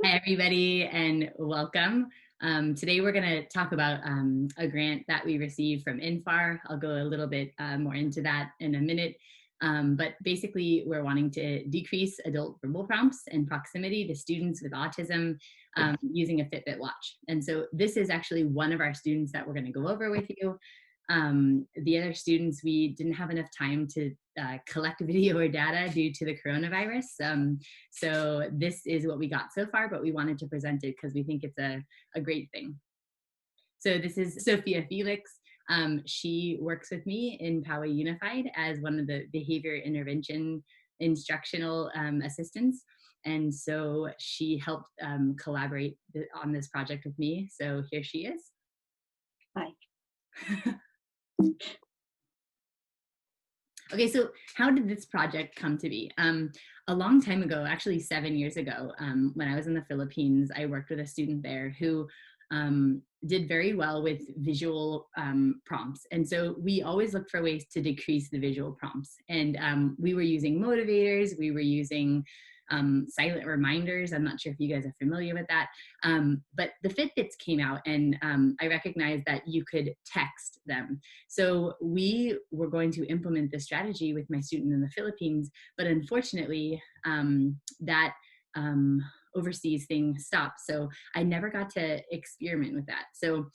Hi, everybody, and welcome. Today, we're going to talk about a grant that we received from NFAR. I'll go a little bit more into that in a minute. But basically, we're wanting to decrease adult verbal prompts and proximity to students with autism using a Fitbit watch. And so this is actually one of our students that we're going to go over with you. The other students, we didn't have enough time to collect video or data due to the coronavirus. So this is what we got so far, but we wanted to present it because we think it's a great thing. So this is Sophia Felix. She works with me in Poway Unified as one of the behavior intervention instructional assistants. And so she helped collaborate on this project with me. So here she is. Hi. Okay, so how did this project come to be? A long time ago, actually 7 years ago, when I was in the Philippines, I worked with a student there who did very well with visual prompts. And so we always looked for ways to decrease the visual prompts. And we were using motivators, we were using silent reminders. I'm not sure if you guys are familiar with that. But the Fitbits came out and I recognized that you could text them. So we were going to implement this strategy with my student in the Philippines, but unfortunately that overseas thing stopped. So I never got to experiment with that. So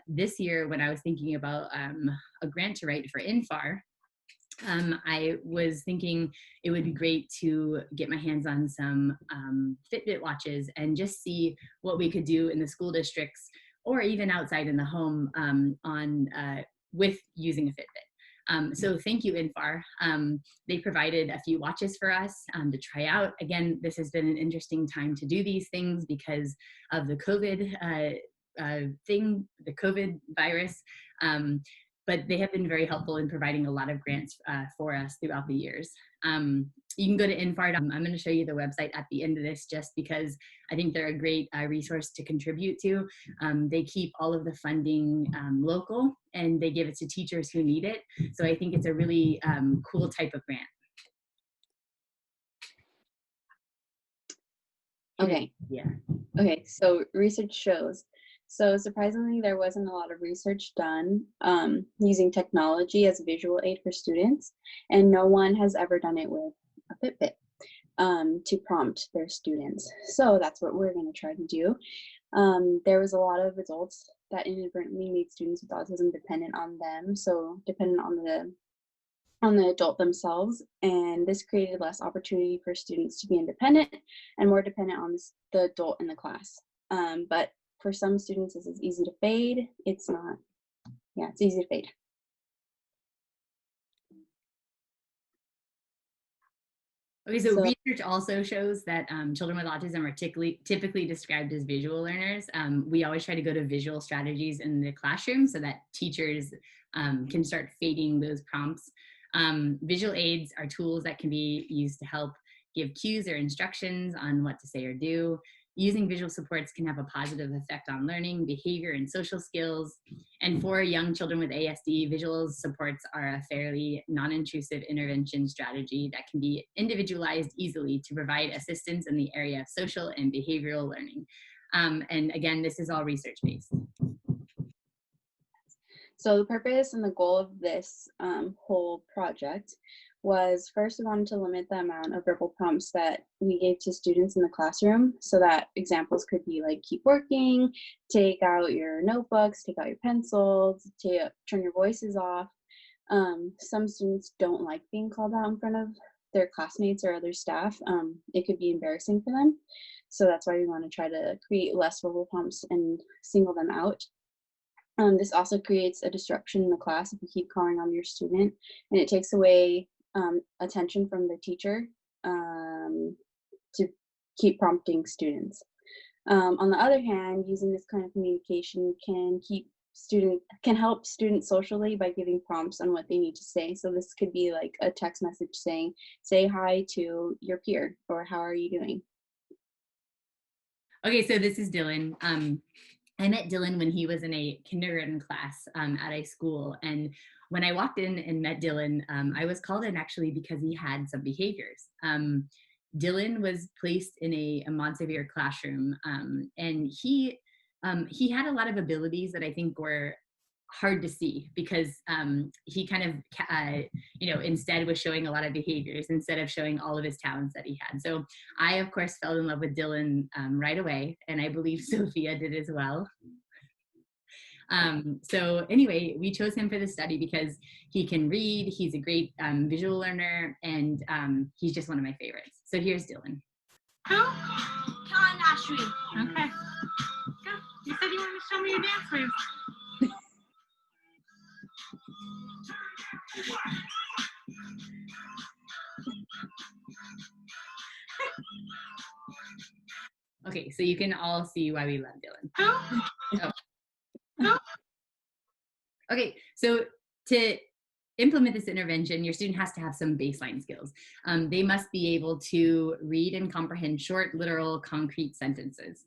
this year when I was thinking about a grant to write for NFAR, I was thinking it would be great to get my hands on some Fitbit watches and just see what we could do in the school districts or even outside in the home with using a Fitbit. So thank you, NFAR. They provided a few watches for us to try out. Again, this has been an interesting time to do these things because of the COVID the COVID virus. But they have been very helpful in providing a lot of grants for us throughout the years. You can go to NFAR. I'm going to show you the website at the end of this just because I think they're a great resource to contribute to. They keep all of the funding local and they give it to teachers who need it. So I think it's a really cool type of grant. Okay. Yeah. Okay, so research shows. So surprisingly, there wasn't a lot of research done using technology as a visual aid for students, and no one has ever done it with a Fitbit to prompt their students. So that's what we're going to try to do. There was a lot of adults that inadvertently made students with autism dependent on them, so dependent on the adult themselves, and this created less opportunity for students to be independent and more dependent on the adult in the class. But for some students, this is easy to fade. It's not. Yeah, it's easy to fade. Okay, so research also shows that children with autism are typically described as visual learners. We always try to go to visual strategies in the classroom so that teachers can start fading those prompts. Visual aids are tools that can be used to help give cues or instructions on what to say or do. Using visual supports can have a positive effect on learning, behavior, and social skills. And for young children with ASD, visual supports are a fairly non-intrusive intervention strategy that can be individualized easily to provide assistance in the area of social and behavioral learning. And again, this is all research-based. So the purpose and the goal of this whole project was, first, we wanted to limit the amount of verbal prompts that we gave to students in the classroom, so that examples could be like keep working, take out your notebooks, take out your pencils, turn your voices off. Some students don't like being called out in front of their classmates or other staff. It could be embarrassing for them. So that's why we want to try to create less verbal prompts and single them out. This also creates a disruption in the class if you keep calling on your student, and it takes away attention from the teacher to keep prompting students. On the other hand, using this kind of communication can help students socially by giving prompts on what they need to say. So this could be like a text message saying, say hi to your peer, or how are you doing? Okay, so this is Dylan. I met Dylan when he was in a kindergarten class at a school. And when I walked in and met Dylan, I was called in actually because he had some behaviors. Dylan was placed in a Montsevier classroom, and he had a lot of abilities that I think were hard to see because he kind of, instead was showing a lot of behaviors instead of showing all of his talents that he had. So I, of course, fell in love with Dylan right away, and I believe Sophia did as well. So anyway, we chose him for the study because he can read, he's a great visual learner, and he's just one of my favorites. So here's Dylan. Who? John Ashby. Okay. Go. You said you wanted to show me your dance moves. Okay, so you can all see why we love Dylan. Who? Oh. Who? Okay, so to implement this intervention, your student has to have some baseline skills. They must be able to read and comprehend short, literal, concrete sentences,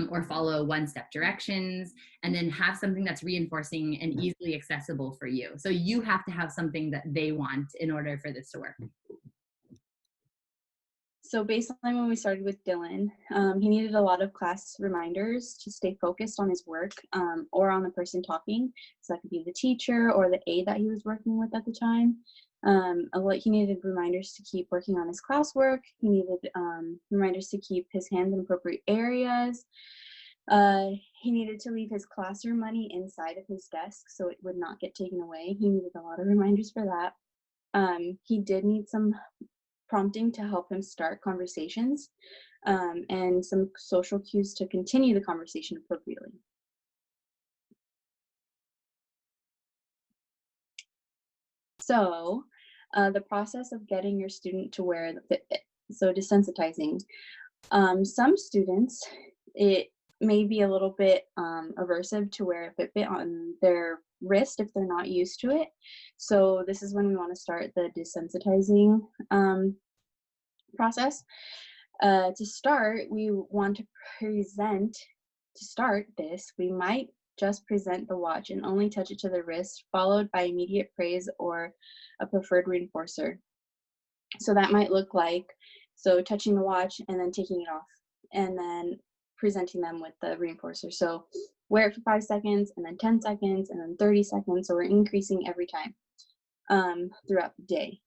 or follow one-step directions, and then have something that's reinforcing and easily accessible for you. So you have to have something that they want in order for this to work. So baseline, when we started with Dylan, he needed a lot of class reminders to stay focused on his work or on the person talking. So that could be the teacher or the aide that he was working with at the time. He needed reminders to keep working on his classwork. He needed reminders to keep his hands in appropriate areas. He needed to leave his classroom money inside of his desk so it would not get taken away. He needed a lot of reminders for that. He did need some prompting to help him start conversations, and some social cues to continue the conversation appropriately. So the process of getting your student to wear the Fitbit. So desensitizing. Some students, it may be a little bit aversive to wear a Fitbit on their wrist if they're not used to it. So this is when we want to start the desensitizing process. To start, we want to start this, we might just present the watch and only touch it to the wrist, followed by immediate praise or a preferred reinforcer. So that might look like, touching the watch and then taking it off, and then presenting them with the reinforcer. So wear it for 5 seconds, and then 10 seconds, and then 30 seconds. So we're increasing every time throughout the day,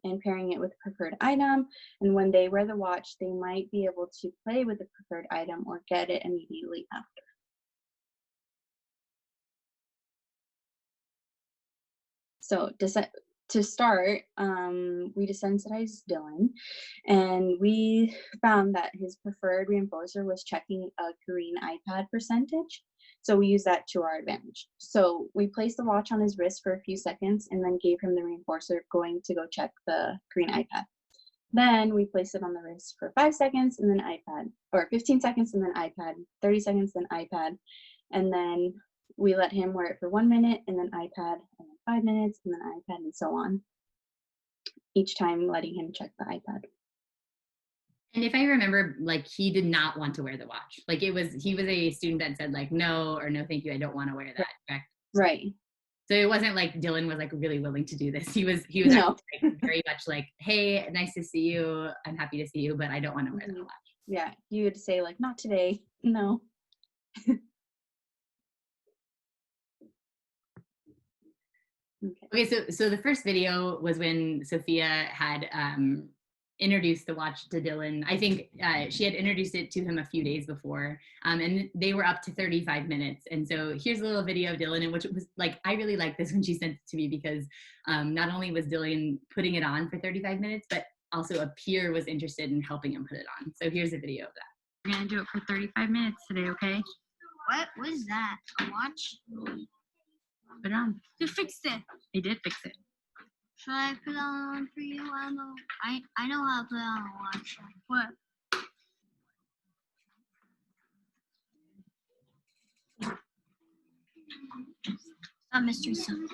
and pairing it with a preferred item. And when they wear the watch, they might be able to play with the preferred item or get it immediately after. So to start, we desensitized Dylan, and we found that his preferred reinforcer was checking a green iPad percentage. So we used that to our advantage. So we placed the watch on his wrist for a few seconds and then gave him the reinforcer going to go check the green iPad. Then we placed it on the wrist for 5 seconds and then iPad, or 15 seconds and then iPad, 30 seconds, then iPad. And then we let him wear it for 1 minute and then iPad, and then 5 minutes and then iPad, and so on. Each time letting him check the iPad. And if I remember, like, he did not want to wear the watch. Like, he was a student that said, like, no, or no, thank you, I don't want to wear that. Correct? Right. So it wasn't like Dylan was like really willing to do this. He was No. actually like, very much like, hey, nice to see you. I'm happy to see you, but I don't want to wear the watch. Yeah, you would say like, not today. No. Okay, so the first video was when Sophia had introduced the watch to Dylan. I think she had introduced it to him a few days before, and they were up to 35 minutes. And so here's a little video of Dylan, in which it was like, I really like this when she sent it to me, because not only was Dylan putting it on for 35 minutes, but also a peer was interested in helping him put it on. So here's a video of that. We're gonna do it for 35 minutes today, okay? What is that? A watch? Put it on. Who fixed it? He did fix it. Should I put it on for you? I know how to put on a watch. What? Mr. Sun.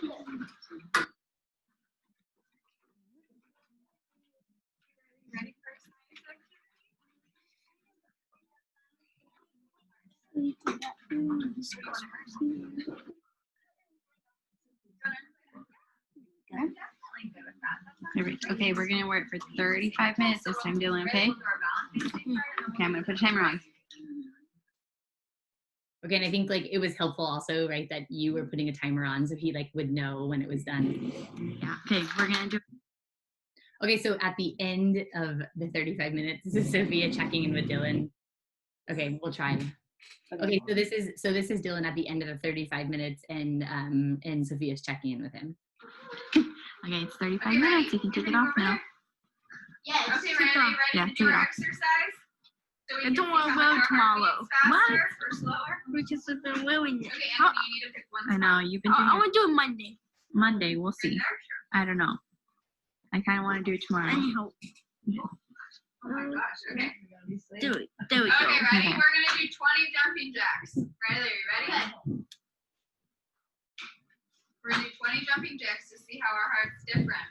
Perfect. Okay, we're gonna work for 35 minutes this time, Dylan, okay? Okay, I'm gonna put a timer on. Okay, and I think like it was helpful also, right, that you were putting a timer on so he like would know when it was done. Yeah, okay, we're gonna do. Okay, so at the end of the 35 minutes, this is Sophia checking in with Dylan. Okay, we'll try. Okay, so this is Dylan at the end of the 35 minutes, and Sophia's checking in with him. Okay, it's 35 minutes. You can take it off now. Yes. Okay, ready Yeah, to take do it our off. exercise? So we I can don't see wanna how row much our heart tomorrow. beats faster What? or slower? Because I've been willing it. Okay, Anthony, you need to pick one I know, you've been doing I it. want to do it Monday. Monday, we'll see. Sure. I don't know. I kind of want to do it tomorrow. Anyhow. Oh my gosh, okay. Do it. There we Okay, go. ready? Okay. We're gonna do 20 jumping jacks. Riley, are you ready? We're gonna do 20 jumping jacks to see how our heart's different.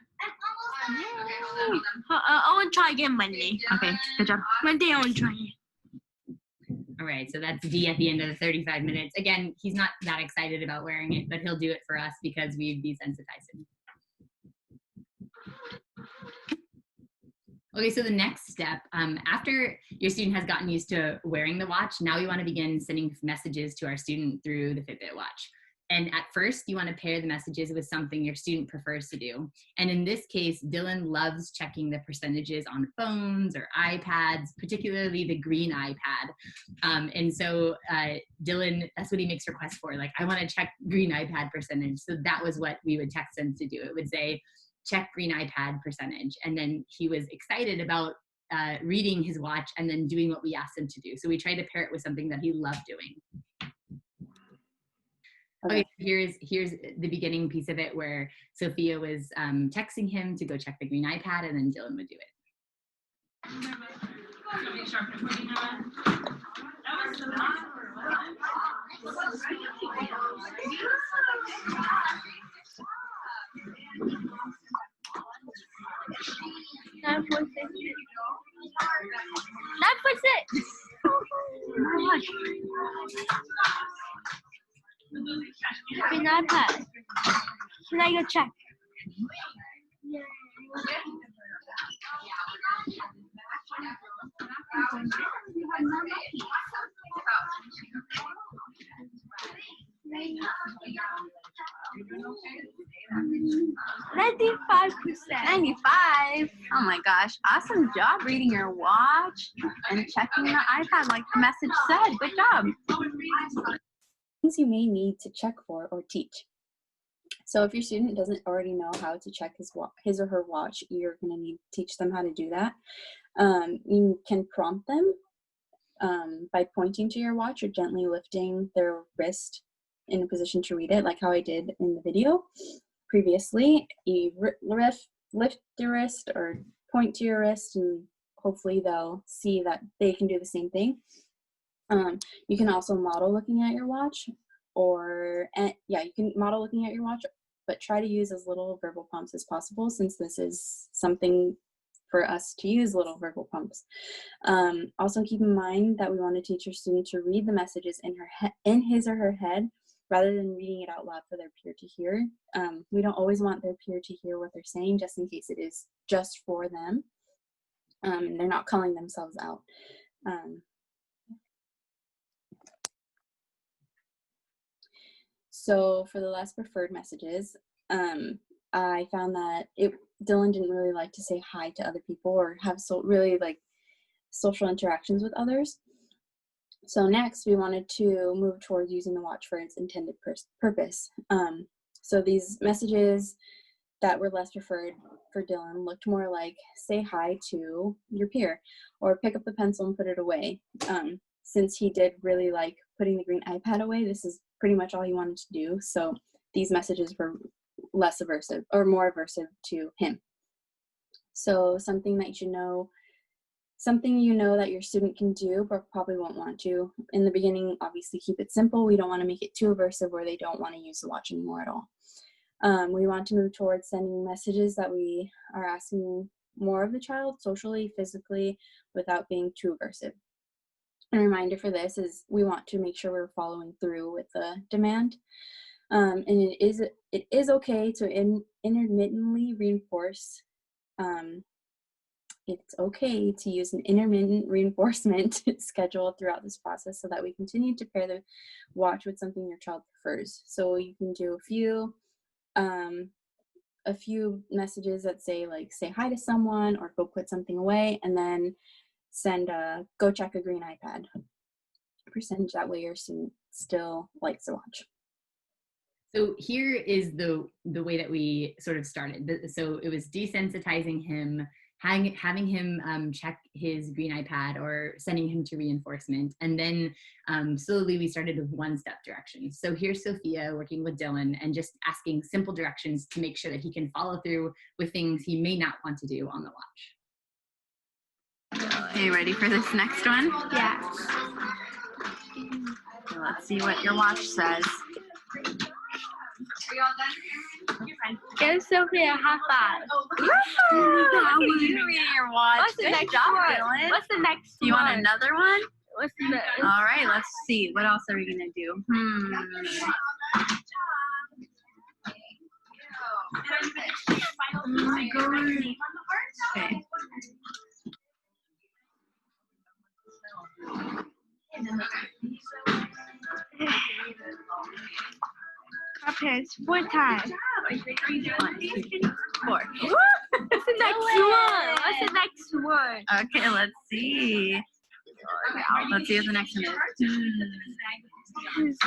Okay, hold on. I want to try again Monday. Okay, good job. Monday I want to try. All right, so that's D at the end of the 35 minutes. Again, he's not that excited about wearing it, but he'll do it for us because we've desensitized him. Okay, so the next step, after your student has gotten used to wearing the watch, now we want to begin sending messages to our student through the Fitbit watch. And at first, you want to pair the messages with something your student prefers to do. And in this case, Dylan loves checking the percentages on phones or iPads, particularly the green iPad. And so Dylan, that's what he makes requests for. Like, I want to check green iPad percentage. So that was what we would text him to do. It would say, check green iPad percentage. And then he was excited about reading his watch and then doing what we asked him to do. So we tried to pair it with something that he loved doing. Okay, here's the beginning piece of it where Sophia was texting him to go check the green iPad, and then Dylan would do it. That was it. Oh my gosh. Green iPad. Should I go check? %. 95. Oh my gosh. Awesome job reading your watch and checking the iPad like the message said. Good job. Things you may need to check for or teach. So if your student doesn't already know how to check his or her watch, you're going to need to teach them how to do that. You can prompt them by pointing to your watch or gently lifting their wrist in a position to read it, like how I did in the video previously. You lift your wrist or point to your wrist, and hopefully they'll see that they can do the same thing. You can also model looking at your watch, you can model looking at your watch, but try to use as little verbal prompts as possible, since this is something for us to use little verbal prompts. Also keep in mind that we want to teach your student to read the messages in his or her head rather than reading it out loud for their peer to hear. We don't always want their peer to hear what they're saying, just in case it is just for them. And they're not calling themselves out. So for the less preferred messages, I found that Dylan didn't really like to say hi to other people or have really like social interactions with others. So next, we wanted to move towards using the watch for its intended purpose. So these messages that were less preferred for Dylan looked more like say hi to your peer or pick up the pencil and put it away. Since he did really like putting the green iPad away, this is pretty much all he wanted to do. So these messages were less aversive or more aversive to him. So something that you should know, something you know that your student can do but probably won't want to. In the beginning, obviously keep it simple. We don't want to make it too aversive where they don't want to use the watch anymore at all. We want to move towards sending messages that we are asking more of the child socially, physically, without being too aversive. A reminder for this is we want to make sure we're following through with the demand. And it is okay to intermittently reinforce It's okay to use an intermittent reinforcement schedule throughout this process so that we continue to pair the watch with something your child prefers. So you can do a few messages that say like say hi to someone or go put something away, and then send a go check a green iPad percentage. That way your student still likes to watch. So here is the way that we sort of started. So it was desensitizing him, having him check his green iPad or sending him to reinforcement. And then slowly we started with one-step directions. So here's Sophia working with Dylan and just asking simple directions to make sure that he can follow through with things he may not want to do on the watch. Are you ready for this next one? Yeah. Let's see what your watch says. Are you all done? Give Sophia a high five. How are you reading your watch? What's the Good next job, one? Dylan. What's the next You one? want another one? What's the next? All right, let's see. What else are we gonna do? Okay. Okay, it's 4 times. 1, 2, 3, 4. What's the next one? What's the next one? Okay, let's see. Let's see what the next one is.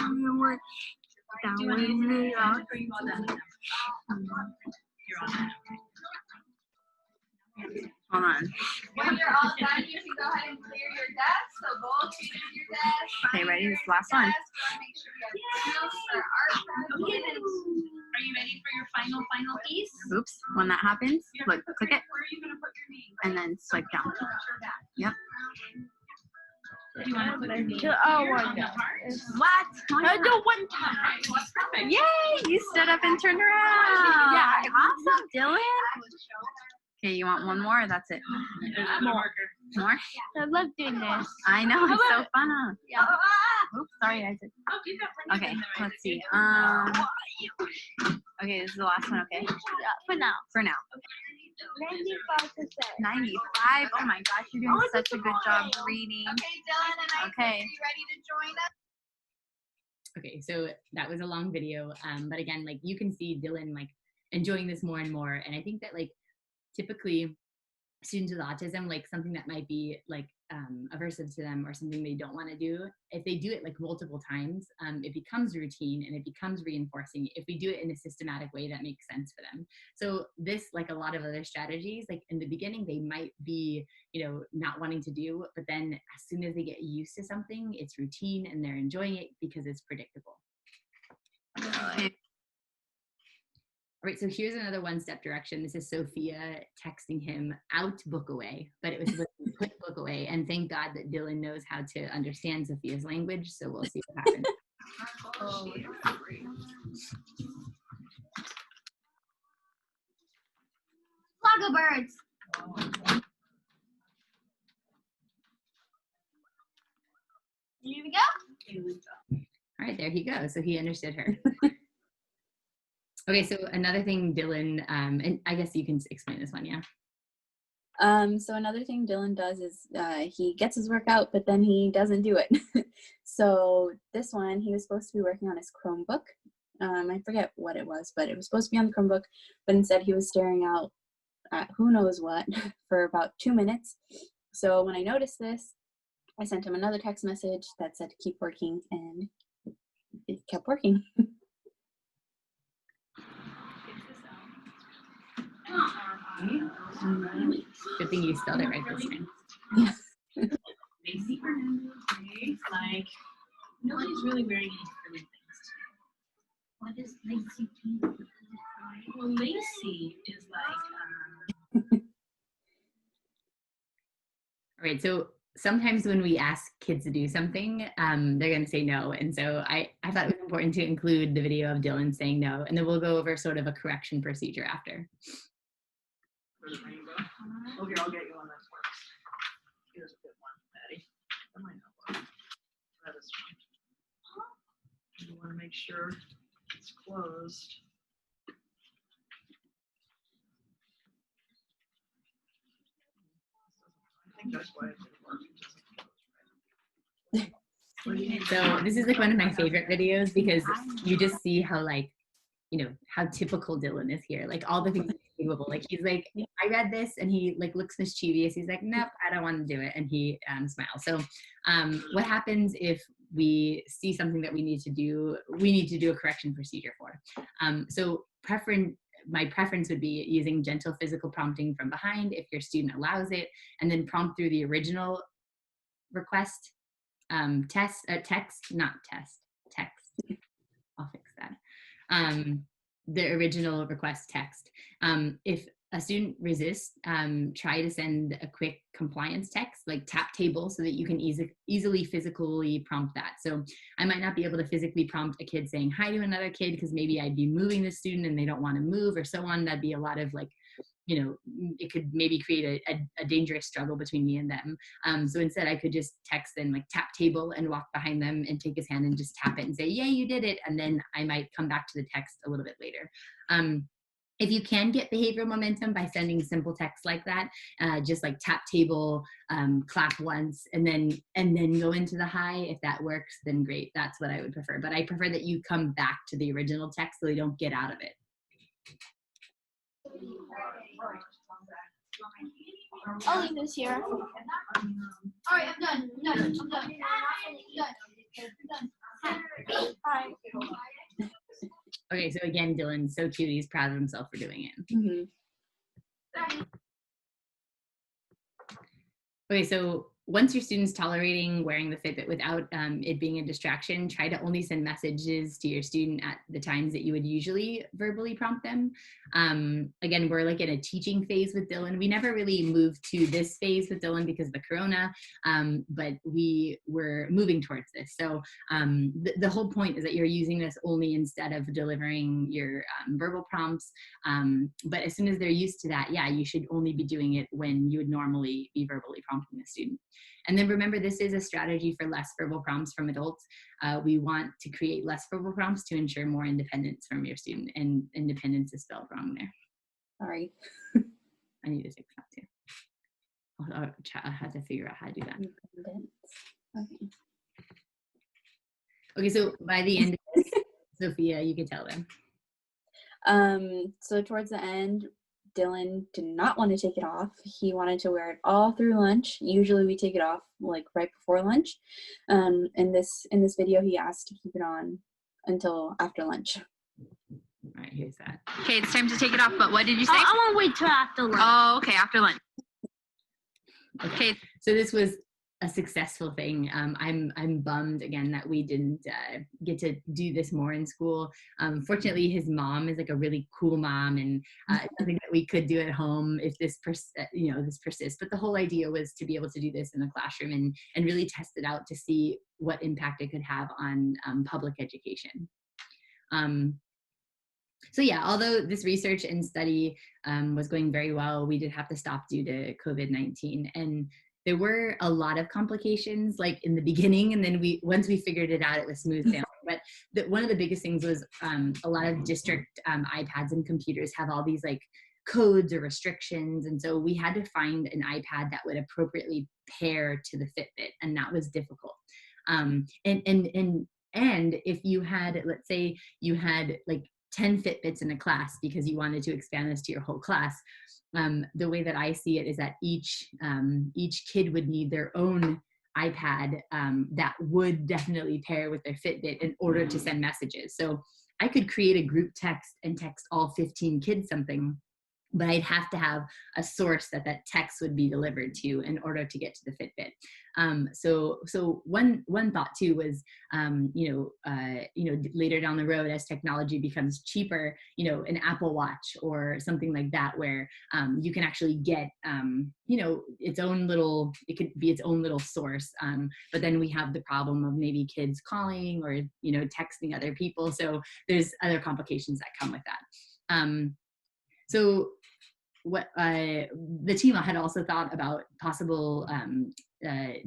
Hold on. When you're all done, you can go ahead and clear your desk. So both clear your desk. Okay, ready? This is the last one. Make sure you have journals or art pads. Are you ready for your final piece? Oops. When that happens, look, click it, Where are you gonna put your name? and then swipe down. Yep. Do you want to put your name Oh, here one on the time. heart? What? I do one time. Alright, well, that's perfect. Yay! You stood up and turned around. Yeah. Awesome, Dylan. Okay, you want one more? Or that's it. More. More? I love doing this. I know, it's so fun, huh? Yeah. Oops, sorry, Isaac. Oh, you got plenty Okay, in there. let's see. Okay, this is the last one, okay? Yeah, for now. For now. 95%. 95. Oh my gosh, you're doing such a good job reading. Okay, Dylan and I Okay. are you ready to join us? Okay, so that was a long video, but again, like you can see Dylan like enjoying this more and more. And I think that like typically students with autism, like something that might be like aversive to them or something they don't want to do, if they do it like multiple times, it becomes routine and it becomes reinforcing if we do it in a systematic way that makes sense for them. So this, like a lot of other strategies, like in the beginning they might be, you know, not wanting to do, but then as soon as they get used to something, it's routine and they're enjoying it because it's predictable. All right, so here's another one-step direction. This is Sophia texting him out book away, but it was with put book away. And thank God that Dylan knows how to understand Sophia's language, so we'll see what happens. Flogger birds. Here we go. All right, there he goes. So he understood her. Okay, so another thing, Dylan, and I guess you can explain this one, yeah? So another thing Dylan does is he gets his work out, but then he doesn't do it. So this one, he was supposed to be working on his Chromebook. I forget what it was, but it was supposed to be on the Chromebook, but instead he was staring out at who knows what for about 2 minutes. So when I noticed this, I sent him another text message that said to keep working, and it kept working. Good thing you spelled it right this time. Lacey Hernandez, like, nobody's really wearing any frilly things today. What is Lacey? Well, Lacey is like, All right, so sometimes when we ask kids to do something, they're going to say no. And so I thought it was important to include the video of Dylan saying no, and then we'll go over sort of a correction procedure after. okay, I'll get you one that works. Here's a good one, Patty. That might not work. Try this one. You want to make sure it's closed. That's why it didn't work. It doesn't So this is like one of my favorite videos because you just see how like, you know, how typical Dylan is here. Like all the things capable. Like he's like, I read this, and he like looks mischievous. He's like, nope, I don't want to do it, and he smiles. So what happens if we see something that we need to do? We need to do a correction procedure for. So my preference would be using gentle physical prompting from behind if your student allows it, and then prompt through the original request text. I'll fix that. The original request text. If a student resists, try to send a quick compliance text, like tap table, so that you can easily physically prompt that. So I might not be able to physically prompt a kid saying hi to another kid because maybe I'd be moving the student and they don't want to move or so on. That'd be a lot of like, you know, it could maybe create a dangerous struggle between me and them. So instead I could just text them like tap table and walk behind them and take his hand and just tap it and say, yay, you did it. And then I might come back to the text a little bit later. If you can get behavioral momentum by sending simple text like that, just like tap table, clap once, and then go into the hi. If that works, then great. That's what I would prefer. But I prefer that you come back to the original text so they don't get out of it. I'll leave this here. All right, I'm done. I'm done. Hi. Okay, so again, Dylan's so cute. He's proud of himself for doing it. Mm-hmm. Okay, so once your student's tolerating wearing the Fitbit without it being a distraction, try to only send messages to your student at the times that you would usually verbally prompt them. Again, we're like in a teaching phase with Dylan. We never really moved to this phase with Dylan because of the corona, but we were moving towards this. So the whole point is that you're using this only instead of delivering your verbal prompts. But as soon as they're used to that, yeah, you should only be doing it when you would normally be verbally prompting the student. And then remember, this is a strategy for less verbal prompts from adults. We want to create less verbal prompts to ensure more independence from your student, and independence is spelled wrong there. Sorry. I need to fix that too. I'll have to figure out how to do that. Okay. Okay, so by the end of this, Sophia, you can tell them. So towards the end, Dylan did not want to take it off. He wanted to wear it all through lunch. Usually we take it off like right before lunch. In this video, he asked to keep it on until after lunch. All right, here's that. Okay, it's time to take it off, but what did you say? I want to wait till after lunch. Oh, okay, after lunch. Okay, so this was a successful thing. I'm bummed again that we didn't get to do this more in school. Fortunately, his mom is like a really cool mom, and it's something that we could do at home if this this persists. But the whole idea was to be able to do this in the classroom and really test it out to see what impact it could have on public education. So yeah, although this research and study was going very well, we did have to stop due to COVID-19. And there were a lot of complications like in the beginning, and then once we figured it out, it was smooth sailing. But one of the biggest things was a lot of district iPads and computers have all these like codes or restrictions. And so we had to find an iPad that would appropriately pair to the Fitbit, and that was difficult. And if you had, let's say you had like 10 Fitbits in a class because you wanted to expand this to your whole class, the way that I see it is that each kid would need their own iPad that would definitely pair with their Fitbit in order to send messages. So I could create a group text and text all 15 kids something, but I'd have to have a source that text would be delivered to in order to get to the Fitbit. So one thought too was, later down the road as technology becomes cheaper, an Apple Watch or something like that, where you can actually get, its own little, it could be its own little source. But then we have the problem of maybe kids calling or, texting other people. So there's other complications that come with that. So what the team had also thought about possible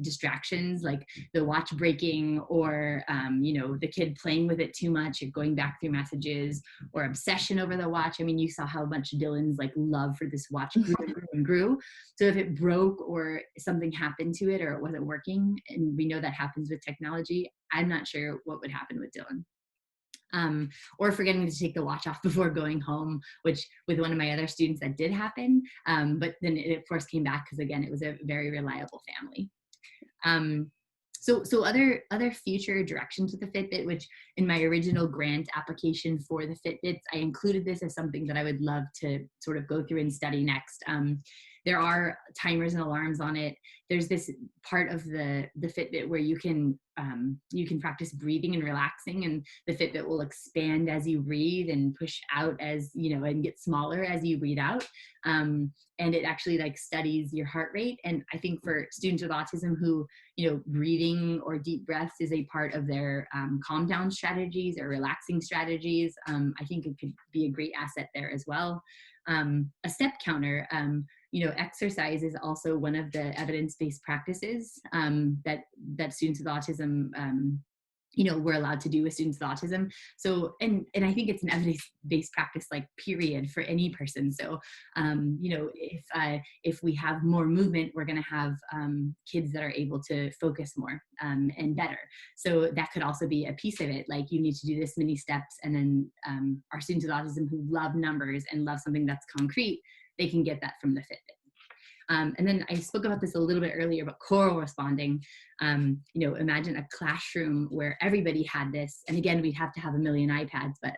distractions, like the watch breaking, or you know, the kid playing with it too much, or going back through messages, or obsession over the watch. I mean, you saw how much Dylan's like love for this watch grew and grew and grew. So if it broke or something happened to it, or it wasn't working, and we know that happens with technology, I'm not sure what would happen with Dylan. Or forgetting to take the watch off before going home, which with one of my other students that did happen. But then it of course came back, because again, it was a very reliable family. So other future directions with the Fitbit, which in my original grant application for the Fitbits, I included this as something that I would love to sort of go through and study next. There are timers and alarms on it. There's this part of the Fitbit where you can practice breathing and relaxing, and the Fitbit will expand as you breathe and push out as, you know, and get smaller as you breathe out. And it actually like studies your heart rate. And I think for students with autism who, you know, breathing or deep breaths is a part of their calm down strategies or relaxing strategies, I think it could be a great asset there as well. A step counter, you know, exercise is also one of the evidence-based practices that students with autism, you know, we're allowed to do with students with autism. So, and I think it's an evidence-based practice, like period, for any person. So, you know, if we have more movement, we're going to have kids that are able to focus more and better. So that could also be a piece of it. Like, you need to do this many steps, and then our students with autism who love numbers and love something that's concrete, they can get that from the Fitbit. And then I spoke about this a little bit earlier, but choral responding. You know, imagine a classroom where everybody had this, and again, we'd have to have a million iPads, but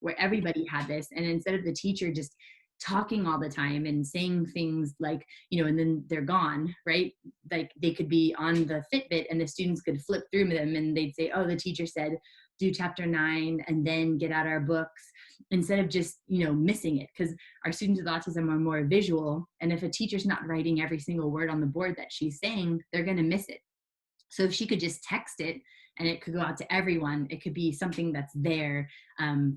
where everybody had this, and instead of the teacher just talking all the time and saying things like, you know, and then they're gone, right? Like, they could be on the Fitbit and the students could flip through them and they'd say, oh, the teacher said, do chapter 9 and then get out our books, instead of just, you know, missing it. Because our students with autism are more visual. And if a teacher's not writing every single word on the board that she's saying, they're going to miss it. So if she could just text it and it could go out to everyone, it could be something that's there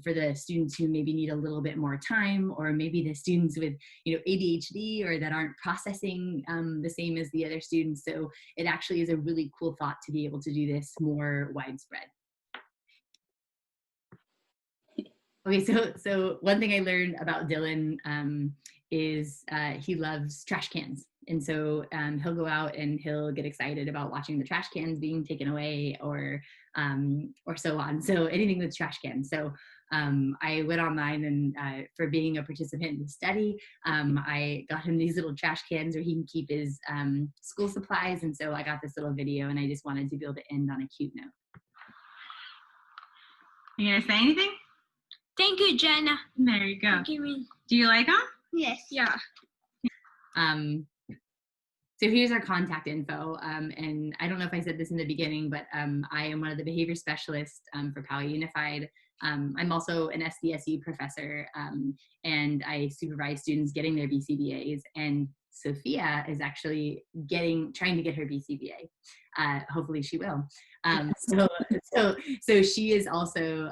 for the students who maybe need a little bit more time, or maybe the students with, you know, ADHD, or that aren't processing the same as the other students. So it actually is a really cool thought to be able to do this more widespread. Okay, so one thing I learned about Dylan is he loves trash cans. And so he'll go out and he'll get excited about watching the trash cans being taken away, or so on. So anything with trash cans. So I went online, and for being a participant in the study, I got him these little trash cans where he can keep his school supplies. And so I got this little video, and I just wanted to be able to end on a cute note. You gonna say anything? Thank you, Jenna. There you go. Give me. Do you like them? Yes. Yeah. So here's our contact info. And I don't know if I said this in the beginning, but I am one of the behavior specialists for Poway Unified. I'm also an SDSU professor, and I supervise students getting their BCBAs. And Sophia is actually trying to get her BCBA. Hopefully she will. So she is also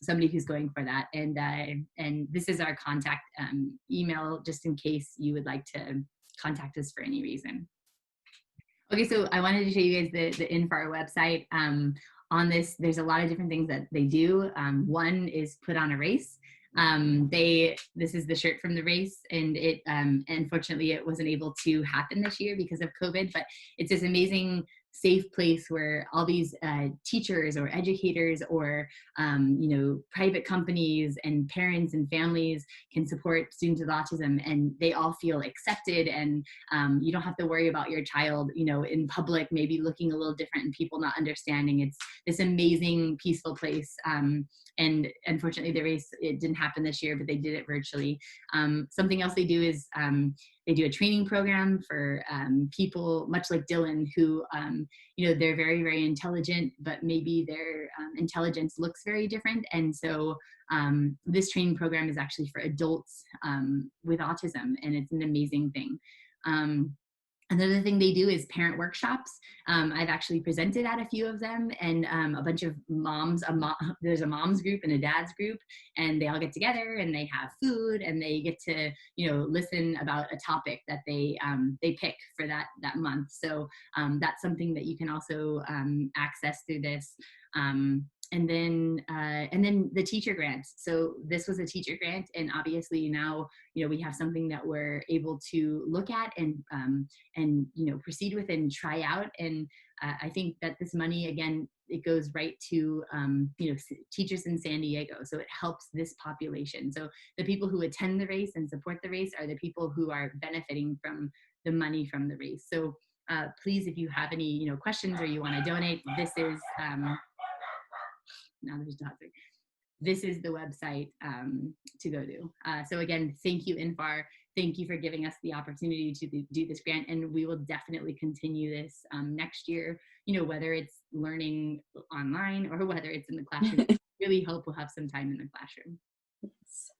somebody who's going for that. And this is our contact email, just in case you would like to contact us for any reason. Okay, so I wanted to show you guys the NFAR website. On this, there's a lot of different things that they do. One is put on a race. This is the shirt from the race, and it unfortunately it wasn't able to happen this year because of COVID, but it's this amazing safe place where all these teachers or educators or you know, private companies and parents and families can support students with autism, and they all feel accepted, and you don't have to worry about your child, you know, in public maybe looking a little different and people not understanding. It's this amazing peaceful place. And unfortunately the race, it didn't happen this year, but they did it virtually. Something else they do is they do a training program for people much like Dylan who, you know, they're very, very intelligent, but maybe their intelligence looks very different. And so this training program is actually for adults with autism, and it's an amazing thing. Another thing they do is parent workshops. I've actually presented at a few of them, and a bunch of moms, there's a mom's group and a dad's group, and they all get together and they have food and they get to, you know, listen about a topic that they pick for that month. So that's something that you can also access through this. And then the teacher grants. So this was a teacher grant, and obviously now, you know, we have something that we're able to look at and you know, proceed with and try out. And I think that this money, again, it goes right to you know, teachers in San Diego. So it helps this population. So the people who attend the race and support the race are the people who are benefiting from the money from the race. So please, if you have any, you know, questions or you want to donate, this is now there's dogs. This is the website to go to. So again, thank you, NFAR. Thank you for giving us the opportunity to do this grant, and we will definitely continue this next year, you know, whether it's learning online or whether it's in the classroom. Really hope we'll have some time in the classroom. Yes.